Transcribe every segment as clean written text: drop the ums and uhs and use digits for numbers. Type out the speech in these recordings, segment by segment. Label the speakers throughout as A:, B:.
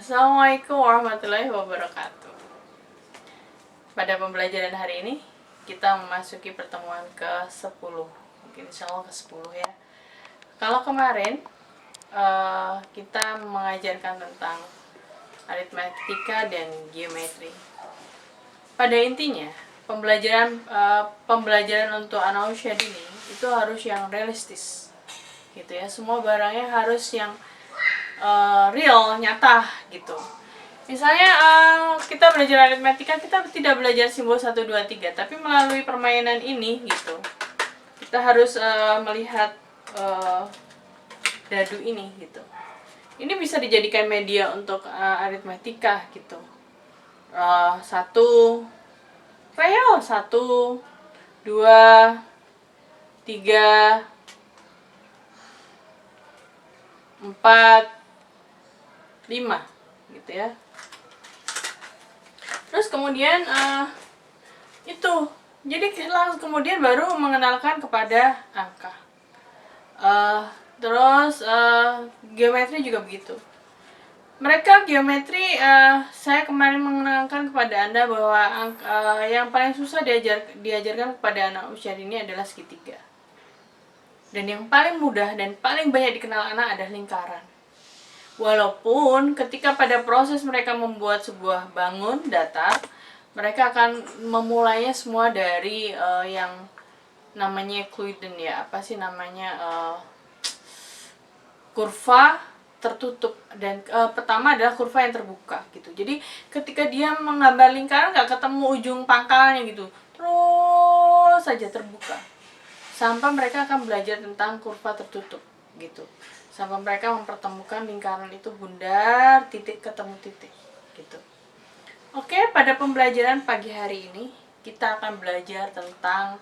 A: Assalamualaikum warahmatullahi wabarakatuh. Pada pembelajaran hari ini kita memasuki pertemuan ke-10. Mungkin insya Allah ke-10 ya. Kalau kemarin kita mengajarkan tentang aritmatika dan geometri. Pada intinya pembelajaran untuk anak usia dini itu harus yang realistis, gitu ya. Semua barangnya harus yang real, nyata gitu. Misalnya kita belajar aritmatika, kita tidak belajar simbol 1, 2, 3, tapi melalui permainan ini gitu. Kita harus melihat dadu ini gitu. Ini bisa dijadikan media untuk aritmatika gitu. Satu, real, 1, 2, 3, 4, 5 gitu ya. Terus kemudian itu jadi langsung kemudian baru mengenalkan kepada angka. Terus geometri juga begitu. Mereka geometri, saya kemarin mengenalkan kepada Anda bahwa yang paling susah diajarkan kepada anak usia dini adalah segitiga. Dan yang paling mudah dan paling banyak dikenal anak adalah lingkaran. Walaupun ketika pada proses mereka membuat sebuah bangun datar, mereka akan memulainya semua dari yang namanya Euclidean ya, apa sih namanya, kurva tertutup, dan pertama adalah kurva yang terbuka gitu. Jadi ketika dia menggambar lingkaran nggak ketemu ujung pangkalnya gitu, terus saja terbuka sampai mereka akan belajar tentang kurva tertutup gitu, sampai mereka mempertemukan lingkaran itu bundar, titik ketemu titik gitu. Oke, pada pembelajaran pagi hari ini kita akan belajar tentang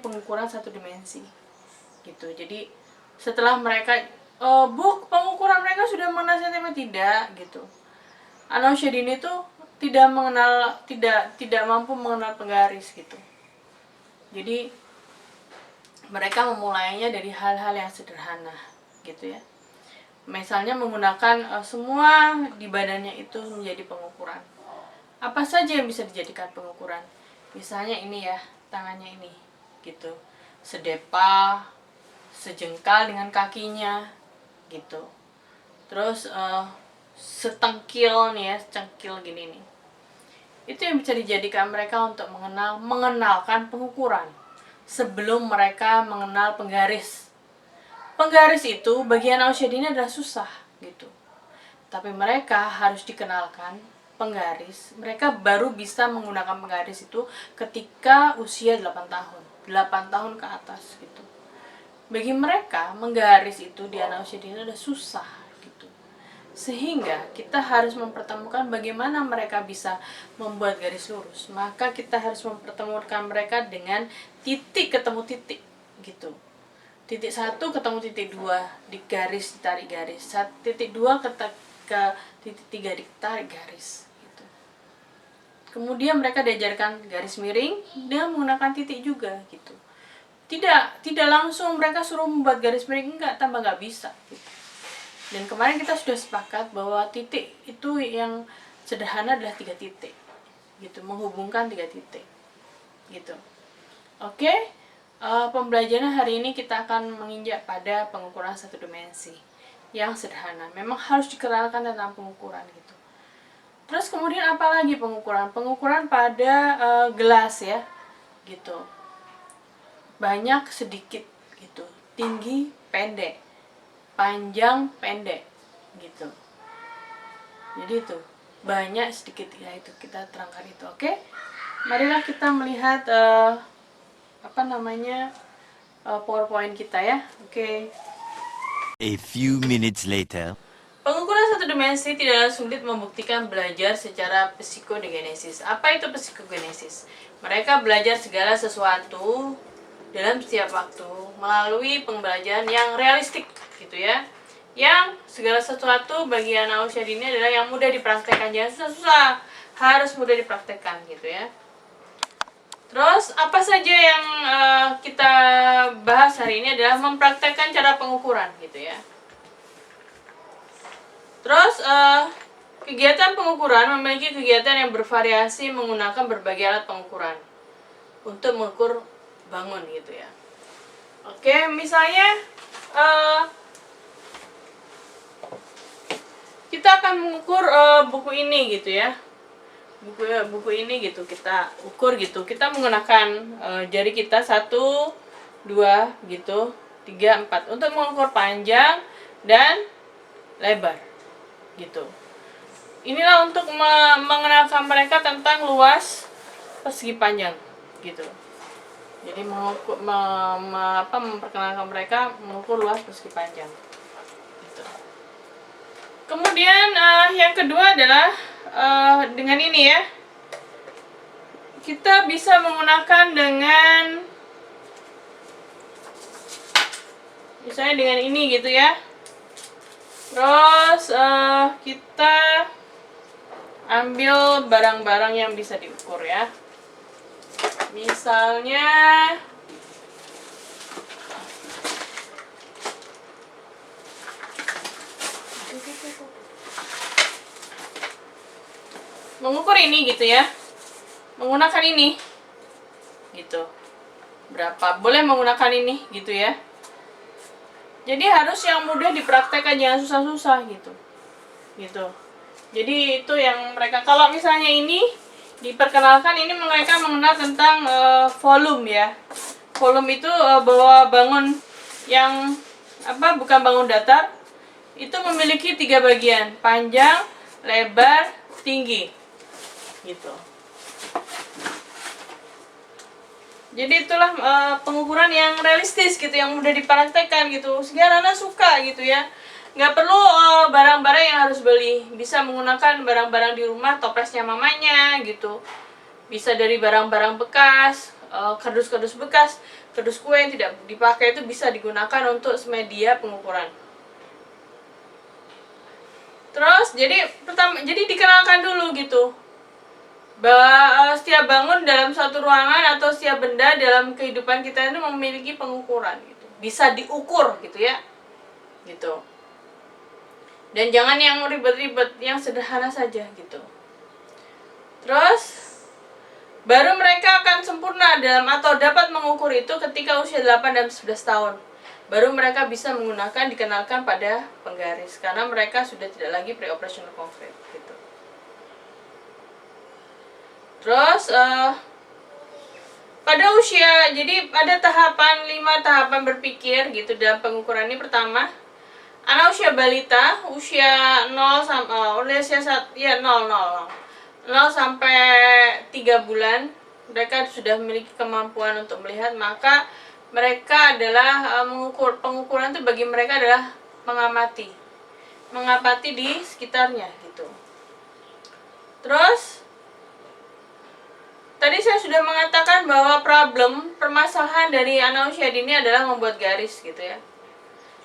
A: pengukuran satu dimensi gitu. Jadi setelah mereka pengukuran mereka sudah mengenal cm tidak gitu, anak usia dini tuh tidak mampu mengenal penggaris gitu. Jadi mereka memulainya dari hal-hal yang sederhana gitu ya. Misalnya menggunakan semua di badannya itu menjadi pengukuran. Apa saja yang bisa dijadikan pengukuran? Misalnya ini ya, tangannya ini gitu. Sedepa, sejengkal dengan kakinya gitu. Terus setengkil nih ya, secengkil gini nih. Itu yang bisa dijadikan mereka untuk mengenalkan pengukuran sebelum mereka mengenal penggaris. Penggaris itu bagi anak usia dini adalah susah gitu. Tapi mereka harus dikenalkan penggaris. Mereka baru bisa menggunakan penggaris itu ketika usia 8 tahun. 8 tahun ke atas gitu. Bagi mereka menggaris itu di anak usia dini adalah susah gitu. Sehingga kita harus mempertemukan bagaimana mereka bisa membuat garis lurus. Maka kita harus mempertemukan mereka dengan titik ketemu titik gitu. Titik 1 ketemu titik 2 di garis, ditarik garis. Titik 2 ke titik 3 ditarik garis gitu. Kemudian mereka diajarkan garis miring dengan menggunakan titik juga gitu. Tidak langsung mereka suruh membuat garis miring, tambah nggak bisa gitu. Dan kemarin kita sudah sepakat bahwa titik itu yang sederhana adalah 3 titik gitu, menghubungkan 3 titik gitu. Oke, pembelajaran hari ini kita akan menginjak pada pengukuran satu dimensi yang sederhana. Memang harus dikenalkan tentang pengukuran gitu. Terus kemudian apa lagi pengukuran? Pengukuran pada gelas ya gitu. Banyak sedikit gitu, tinggi pendek, panjang pendek gitu. Jadi itu banyak sedikit ya, itu kita terangkan itu. Oke, marilah kita melihat PowerPoint kita ya. Oke.
B: A few minutes later.
A: Pengukuran satu dimensi tidaklah sulit membuktikan belajar secara psikogenesis. Apa itu psikogenesis? Mereka belajar segala sesuatu dalam setiap waktu melalui pembelajaran yang realistik gitu ya. Yang segala sesuatu bagi anak usia dini adalah yang mudah dipraktekkan, jangan susah-susah, harus mudah dipraktekkan gitu ya. Terus apa saja yang kita bahas hari ini adalah mempraktekkan cara pengukuran gitu ya. Terus kegiatan pengukuran memiliki kegiatan yang bervariasi menggunakan berbagai alat pengukuran untuk mengukur bangun gitu ya. Oke, misalnya kita akan mengukur buku ini gitu ya. Buku ini gitu kita ukur gitu. Kita menggunakan jari kita 1, 2 gitu, 3, 4 untuk mengukur panjang dan lebar gitu. Inilah untuk mengenalkan mereka tentang luas persegi panjang gitu. Jadi memperkenalkan mereka mengukur luas persegi panjang gitu. Kemudian yang kedua adalah dengan ini ya, kita bisa menggunakan dengan misalnya dengan ini gitu ya. Terus kita ambil barang-barang yang bisa diukur ya. Misalnya mengukur ini gitu ya, menggunakan ini gitu. Berapa boleh menggunakan ini gitu ya. Jadi harus yang mudah dipraktekkan, jangan susah-susah gitu. Gitu. Jadi itu yang mereka, kalau misalnya ini diperkenalkan, ini mereka mengenal tentang volume ya. Volume itu bahwa bangun yang bukan bangun datar itu memiliki 3 bagian, panjang, lebar, tinggi gitu. Jadi itulah pengukuran yang realistis gitu, yang mudah dipraktekkan gitu, sehingga anak suka gitu ya. Nggak perlu barang-barang yang harus beli, bisa menggunakan barang-barang di rumah, toplesnya mamanya gitu. Bisa dari barang-barang bekas, kardus-kardus bekas, kardus kue yang tidak dipakai itu bisa digunakan untuk media pengukuran. Terus jadi dikenalkan dulu gitu, bahwa setiap bangun dalam suatu ruangan atau setiap benda dalam kehidupan kita itu memiliki pengukuran gitu, bisa diukur gitu ya, gitu. Dan jangan yang ribet-ribet, yang sederhana saja gitu. Terus baru mereka akan sempurna dalam atau dapat mengukur itu ketika usia 8 dan 11 tahun. Baru mereka bisa menggunakan, dikenalkan pada penggaris, karena mereka sudah tidak lagi pre-operational concrete gitu. Terus pada usia, jadi ada tahapan 5 tahapan berpikir gitu dalam pengukuran ini. Pertama, anak usia balita, usia 0 sampai 3 bulan, mereka sudah memiliki kemampuan untuk melihat, maka mereka adalah pengukuran itu bagi mereka adalah mengamati di sekitarnya gitu. Terus tadi saya sudah mengatakan bahwa permasalahan dari anak usia dini adalah membuat garis gitu ya.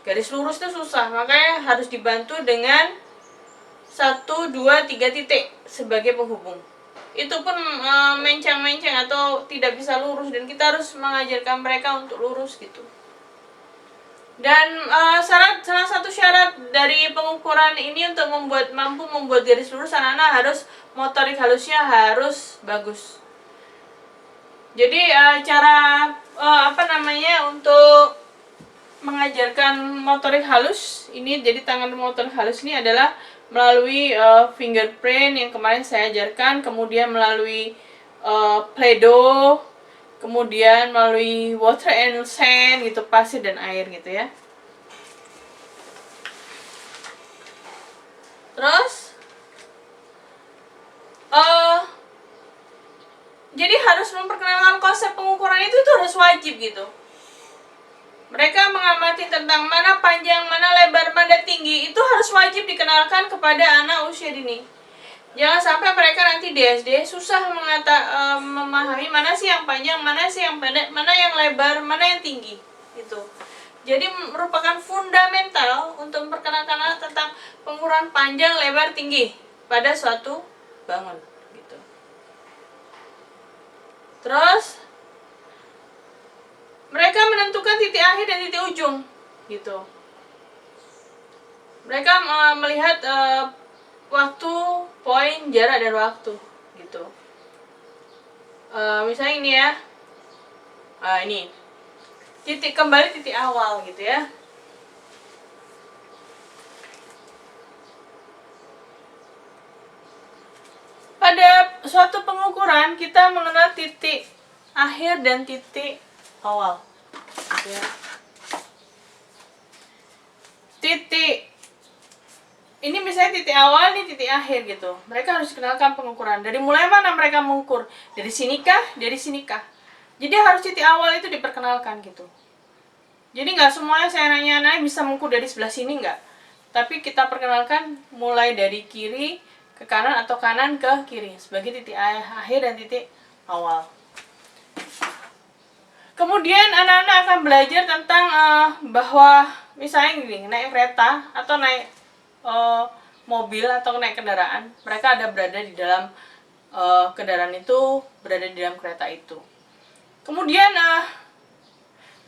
A: Garis lurus itu susah, makanya harus dibantu dengan 1, 2, 3 titik sebagai penghubung. Itu pun mencang-mencang atau tidak bisa lurus, dan kita harus mengajarkan mereka untuk lurus gitu. Dan salah satu syarat dari pengukuran ini untuk mampu membuat garis lurus, anak-anak harus motorik halusnya harus bagus. Jadi cara untuk mengajarkan motorik halus ini, jadi tangan motorik halus ini adalah melalui fingerprint yang kemarin saya ajarkan, kemudian melalui Play-Doh, kemudian melalui water and sand gitu, pasir dan air gitu ya. Terus jadi harus memperkenalkan konsep pengukuran itu harus wajib gitu. Mereka mengamati tentang mana panjang, mana lebar, mana tinggi, itu harus wajib dikenalkan kepada anak usia dini. Jangan sampai mereka nanti di SD susah memahami mana sih yang panjang, mana sih yang pendek, mana yang lebar, mana yang tinggi gitu. Jadi merupakan fundamental untuk memperkenalkan anak tentang pengukuran panjang, lebar, tinggi pada suatu bangun gitu. Terus mereka menentukan titik akhir dan titik ujung gitu. Mereka melihat waktu, poin, jarak, dan waktu gitu. Misalnya ini ya, ini titik kembali, titik awal gitu ya. Pada suatu pengukuran kita mengenal titik akhir dan titik awal gitu ya. Titik ini misalnya titik awal, ini titik akhir gitu. Mereka harus kenalkan pengukuran. Dari mulai mana mereka mengukur? Dari sinikah? Dari sinikah? Jadi harus titik awal itu diperkenalkan gitu. Jadi nggak semuanya saya nanya bisa mengukur dari sebelah sini nggak. Tapi kita perkenalkan mulai dari kiri ke kanan atau kanan ke kiri sebagai titik akhir dan titik awal. Kemudian anak-anak akan belajar tentang bahwa misalnya gini, naik kereta atau naik mobil atau naik kendaraan, mereka ada berada di dalam kendaraan itu, berada di dalam kereta itu. Kemudian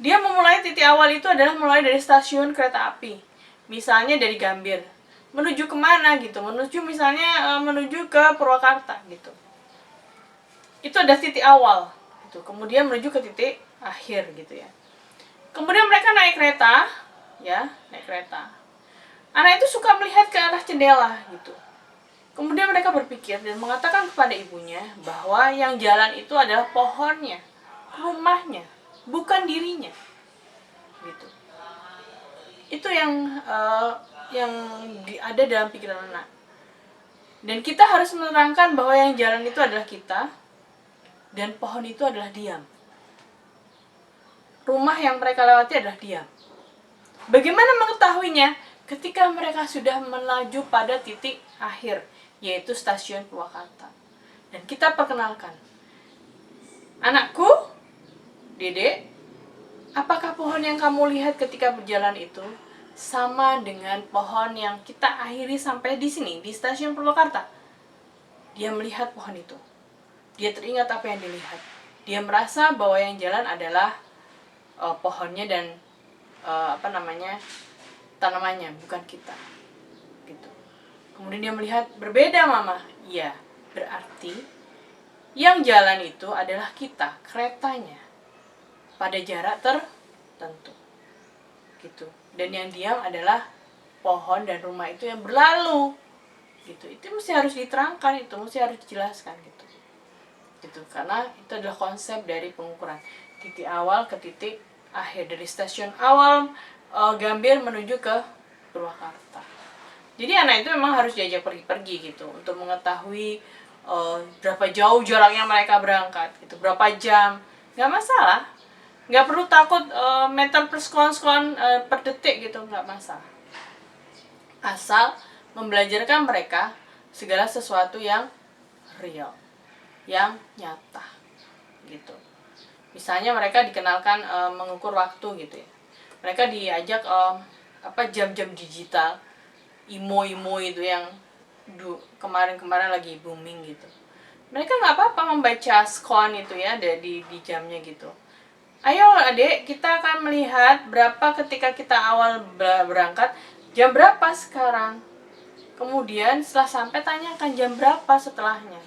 A: dia memulai titik awal itu adalah mulai dari stasiun kereta api, misalnya dari Gambir, menuju kemana gitu, menuju misalnya menuju ke Purwakarta gitu. Itu ada titik awal, gitu. Kemudian menuju ke titik akhir gitu ya. Kemudian mereka naik kereta, ya, naik kereta. Anak itu suka melihat ke arah jendela gitu. Kemudian mereka berpikir dan mengatakan kepada ibunya bahwa yang jalan itu adalah pohonnya, rumahnya, bukan dirinya. Gitu. Itu yang ada dalam pikiran anak. Dan kita harus menerangkan bahwa yang jalan itu adalah kita dan pohon itu adalah diam. Rumah yang mereka lewati adalah diam. Bagaimana mengetahuinya? Ketika mereka sudah melaju pada titik akhir, yaitu stasiun Purwakarta. Dan kita perkenalkan, anakku, Dede, apakah pohon yang kamu lihat ketika berjalan itu sama dengan pohon yang kita akhiri sampai di sini, di stasiun Purwakarta? Dia melihat pohon itu. Dia teringat apa yang dilihat. Dia merasa bahwa yang jalan adalah pohonnya dan tanamannya, bukan kita gitu. Kemudian dia melihat, berbeda mama. Iya, berarti yang jalan itu adalah kita, keretanya, pada jarak tertentu gitu. Dan yang diam adalah pohon dan rumah itu yang berlalu gitu. Itu mesti harus diterangkan, itu mesti harus dijelaskan gitu. Karena itu adalah konsep dari pengukuran titik awal ke titik akhir, dari stasiun awal Gambir menuju ke Purwakarta. Jadi anak itu memang harus diajak pergi-pergi gitu untuk mengetahui berapa jauh jaraknya mereka berangkat gitu, berapa jam, nggak masalah, nggak perlu takut meter per sekon per detik gitu, nggak masalah, asal membelajarkan mereka segala sesuatu yang real, yang nyata gitu. Misalnya mereka dikenalkan mengukur waktu gitu ya. Mereka diajak jam-jam digital, IMO itu yang kemarin-kemarin lagi booming gitu. Mereka nggak apa-apa membaca skon itu ya di jamnya gitu. Ayo adik, kita akan melihat berapa ketika kita awal berangkat, jam berapa sekarang. Kemudian setelah sampai tanyakan jam berapa setelahnya.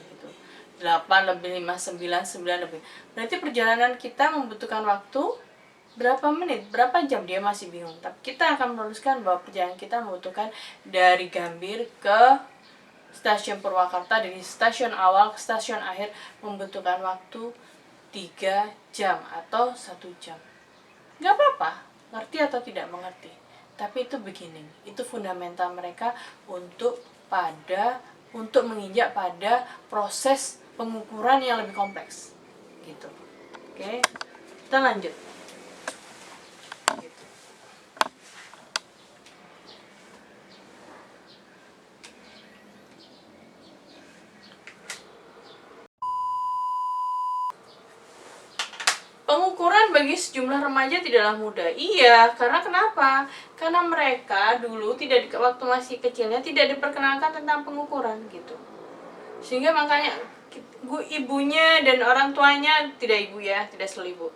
A: 8 lebih 5, 9 lebih. Berarti perjalanan kita membutuhkan waktu berapa menit, berapa jam, dia masih bingung. Tapi kita akan meluruskan bahwa perjalanan kita membutuhkan dari Gambir ke stasiun Purwakarta, dari stasiun awal ke stasiun akhir membutuhkan waktu 3 jam atau 1 jam. Gak apa-apa, ngerti atau tidak mengerti. Tapi itu beginning, itu fundamental mereka untuk menginjak pada proses pengukuran yang lebih kompleks gitu. Oke, kita lanjut gitu. Pengukuran bagi sejumlah remaja tidaklah mudah. Iya, karena kenapa? Karena mereka dulu waktu masih kecilnya tidak diperkenalkan tentang pengukuran gitu. Sehingga makanya ibunya dan orang tuanya, tidak ibu ya, tidak selalu ibu,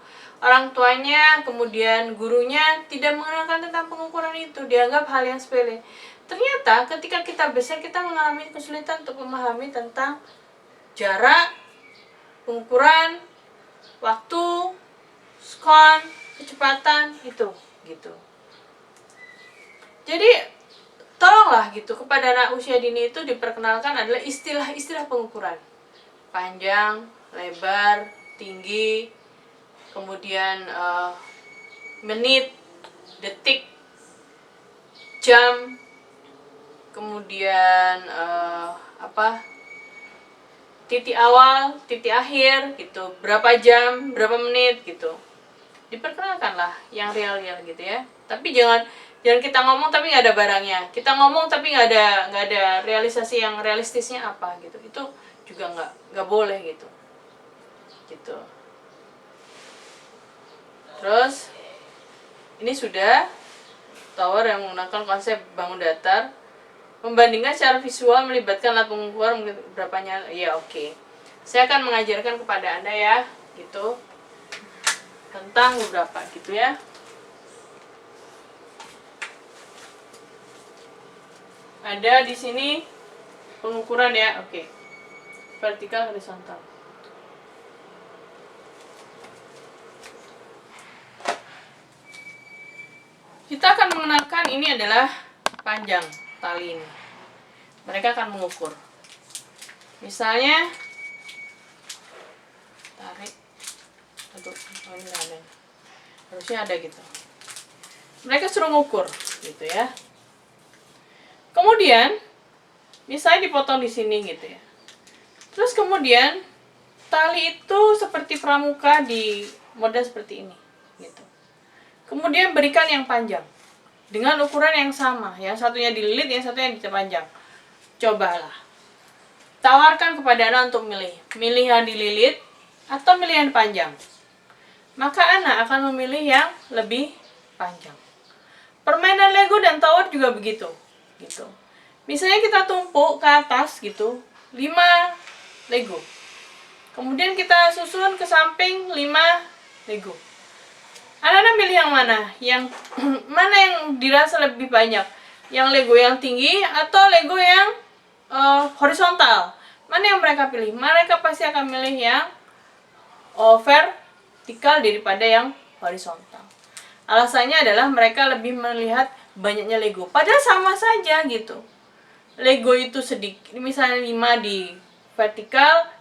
A: orang tuanya kemudian gurunya tidak mengenalkan tentang pengukuran itu, dianggap hal yang sepele. Ternyata ketika kita besar, kita mengalami kesulitan untuk memahami tentang jarak, pengukuran, waktu, skon, kecepatan itu gitu. Jadi tolonglah gitu kepada anak usia dini itu diperkenalkan adalah istilah-istilah pengukuran. Panjang, lebar, tinggi, kemudian menit, detik, jam, kemudian titik awal, titik akhir gitu, berapa jam, berapa menit gitu. Diperkenalkanlah yang real-real gitu ya. Tapi jangan kita ngomong tapi nggak ada barangnya, kita ngomong tapi nggak ada realisasi yang realistisnya apa gitu. Itu juga nggak boleh gitu. Terus ini sudah tower yang menggunakan konsep bangun datar. Membandingkan secara visual melibatkan alat pengukur berapanya, ya oke. Saya akan mengajarkan kepada Anda ya, gitu, tentang beberapa gitu ya. Ada di sini pengukuran ya, oke. Vertikal, horizontal. Kita akan mengenalkan ini adalah panjang tali ini. Mereka akan mengukur. Misalnya tarik. Aduh, ini nggak ada. Harusnya ada gitu. Mereka suruh ngukur gitu ya. Kemudian misalnya dipotong di sini gitu ya. Terus kemudian tali itu seperti pramuka di model seperti ini gitu. Kemudian berikan yang panjang dengan ukuran yang sama, yang satunya dililit, yang satunya dipanjang. Cobalah. Tawarkan kepada anak untuk milih yang dililit atau milih yang panjang. Maka anak akan memilih yang lebih panjang. Permainan Lego dan tower juga begitu, gitu. Misalnya kita tumpuk ke atas gitu, 5 Lego. Kemudian kita susun ke samping 5 Lego. Anak-anak milih yang mana? Yang mana yang dirasa lebih banyak? Yang Lego yang tinggi atau Lego yang horizontal? Mana yang mereka pilih? Mereka pasti akan milih yang vertikal daripada yang horizontal. Alasannya adalah mereka lebih melihat banyaknya Lego. Padahal sama saja gitu. Lego itu sedikit, misalnya 5 di vertikal,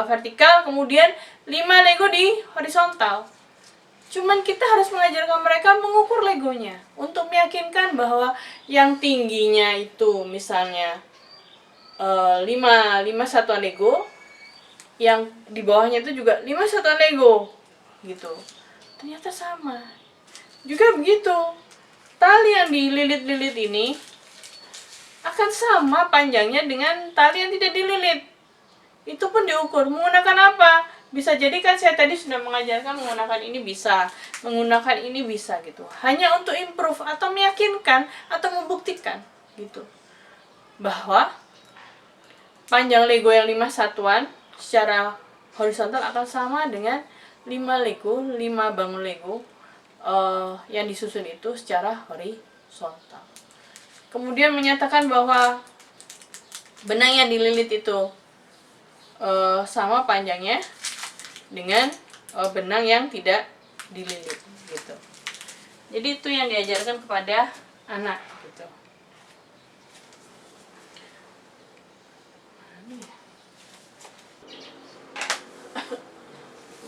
A: vertikal, kemudian 5 Lego di horizontal. Cuman kita harus mengajarkan mereka mengukur Legonya untuk meyakinkan bahwa yang tingginya itu misalnya 5 satuan Lego, yang di bawahnya itu juga 5 satuan Lego gitu. Ternyata sama. Juga begitu. Tali yang dililit-lilit ini akan sama panjangnya dengan tali yang tidak dililit. Itu pun diukur. Menggunakan apa? Bisa jadi kan saya tadi sudah mengajarkan menggunakan ini bisa, menggunakan ini bisa gitu. Hanya untuk improve atau meyakinkan atau membuktikan gitu. Bahwa panjang Lego yang 5 satuan secara horizontal akan sama dengan 5 Lego, 5 bangun Lego yang disusun itu secara horizontal. Kemudian menyatakan bahwa benang yang dililit itu sama panjangnya dengan benang yang tidak dililit gitu. Jadi itu yang diajarkan kepada anak gitu.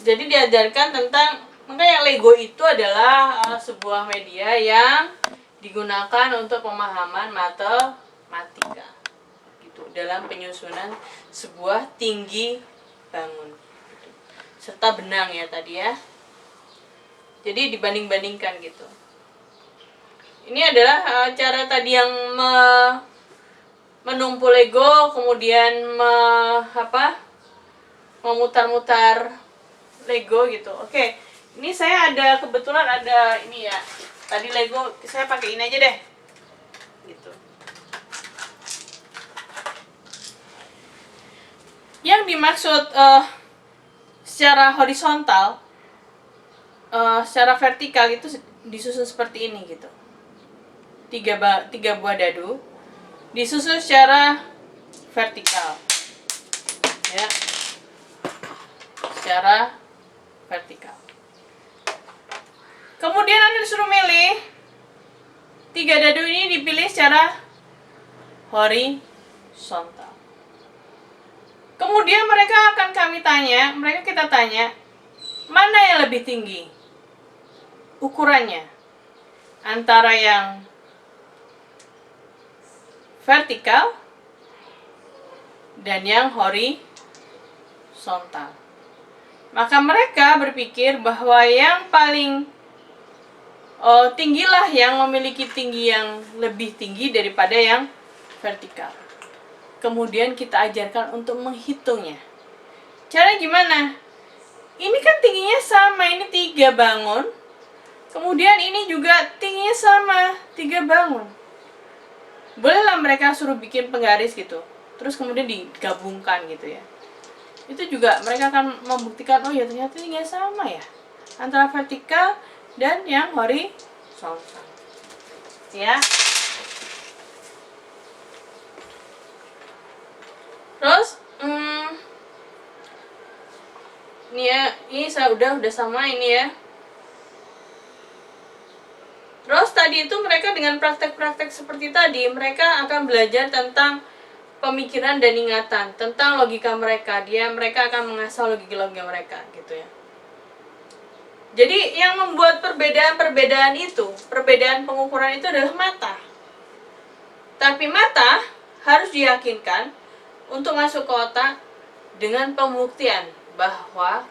A: Jadi diajarkan tentang yang Lego itu adalah sebuah media yang digunakan untuk pemahaman matematika gitu dalam penyusunan sebuah tinggi bangun. Serta benang ya tadi ya. Jadi dibanding-bandingkan gitu. Ini adalah cara tadi yang menumpuk Lego, kemudian memutar-mutar Lego gitu. Oke, ini saya kebetulan ada ini ya. Tadi Lego saya pakai ini aja deh. Gitu. Yang dimaksud secara horizontal, secara vertikal itu disusun seperti ini gitu. Tiga buah dadu disusun secara vertikal, ya, secara vertikal. Kemudian Anda disuruh milih 3 dadu ini, dipilih secara horizontal. Kemudian kita tanya, mana yang lebih tinggi ukurannya antara yang vertikal dan yang horizontal. Maka mereka berpikir bahwa yang paling tinggilah yang memiliki tinggi yang lebih tinggi daripada yang vertikal. Kemudian kita ajarkan untuk menghitungnya. Caranya gimana? Ini kan tingginya sama, ini 3 bangun. Kemudian ini juga tingginya sama, 3 bangun. Bolehlah mereka suruh bikin penggaris gitu, terus kemudian digabungkan gitu ya. Itu juga mereka akan membuktikan, oh ya ternyata tingginya sama ya, antara vertikal dan yang horizontal. Ya. Terus ini ya, ini saya udah sama ini ya. Terus tadi itu mereka dengan praktek-praktek seperti tadi, mereka akan belajar tentang pemikiran dan ingatan, tentang logika mereka. Mereka akan mengasah logika mereka gitu ya. Jadi yang membuat perbedaan itu, perbedaan pengukuran itu adalah mata. Tapi mata harus diyakinkan untuk masuk ke otak dengan pembuktian bahwa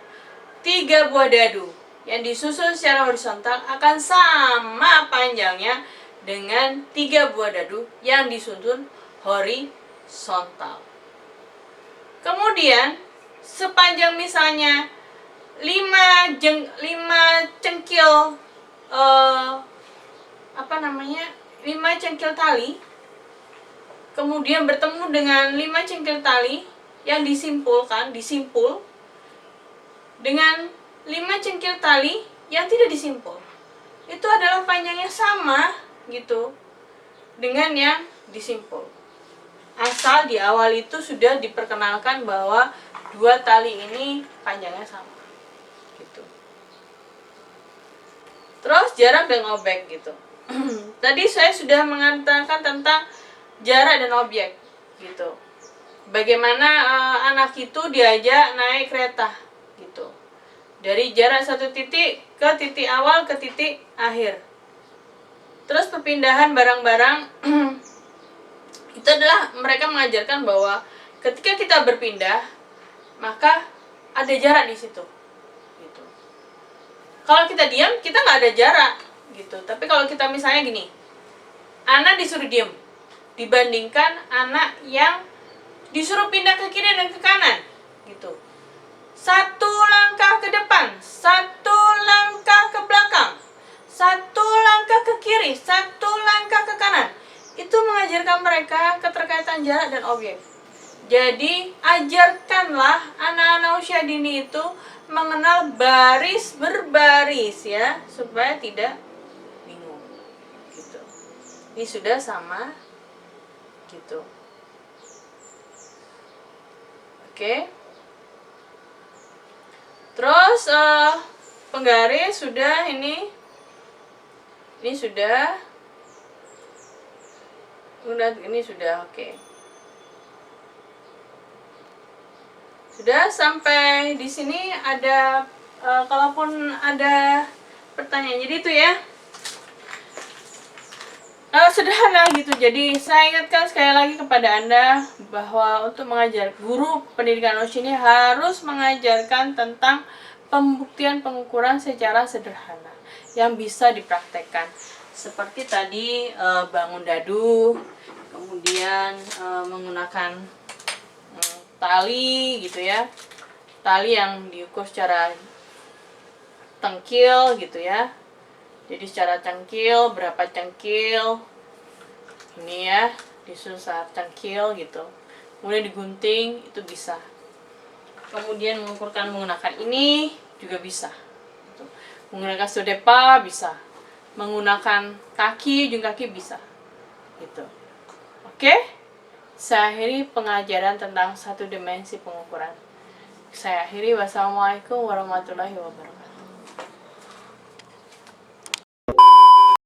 A: 3 buah dadu yang disusun secara horizontal akan sama panjangnya dengan 3 buah dadu yang disusun horizontal. Kemudian sepanjang misalnya 5 cengkil 5 cengkil tali, kemudian bertemu dengan 5 cengkil tali yang disimpul dengan 5 cengkil tali yang tidak disimpul. Itu adalah panjangnya sama gitu dengan yang disimpul. Asal di awal itu sudah diperkenalkan bahwa 2 tali ini panjangnya sama gitu. Terus jarak dan objek gitu. Tadi saya sudah mengatakan tentang jarak dan objek gitu. Bagaimana anak itu diajak naik kereta gitu. Dari jarak satu titik ke titik awal ke titik akhir. Terus perpindahan barang-barang itu adalah mereka mengajarkan bahwa ketika kita berpindah, maka ada jarak di situ. Gitu. Kalau kita diam, kita nggak ada jarak, gitu. Tapi kalau kita misalnya gini, anak disuruh diam, dibandingkan anak yang disuruh pindah ke kiri dan ke kanan, gitu. 1 langkah ke depan, 1 langkah ke belakang, 1 langkah ke kiri, 1 langkah ke kanan. Itu mengajarkan mereka keterkaitan jarak dan objek. Jadi, ajarkanlah anak-anak usia dini itu mengenal baris berbaris ya, supaya tidak bingung. Gitu. Ini sudah sama gitu. Oke. Terus penggaris sudah ini sudah. Ini sudah oke. Sudah sampai di sini ada kalaupun ada pertanyaan, jadi itu ya. Sederhana gitu. Jadi saya ingatkan sekali lagi kepada Anda bahwa untuk mengajar, guru pendidikan usia ini harus mengajarkan tentang pembuktian pengukuran secara sederhana yang bisa dipraktekkan. Seperti tadi bangun dadu, kemudian menggunakan tali gitu ya. Tali yang diukur secara tengkil gitu ya. Jadi secara cengkil, berapa cengkil ini ya, disusun saat cengkil gitu. Kemudian digunting, itu bisa Kemudian mengukurkan menggunakan ini juga bisa. Gitu. Menggunakan sodepa bisa. Menggunakan kaki, ujung kaki bisa. Gitu. Oke? Saya akhiri pengajaran tentang satu dimensi pengukuran. Saya akhiri. Wassalamualaikum warahmatullahi wabarakatuh.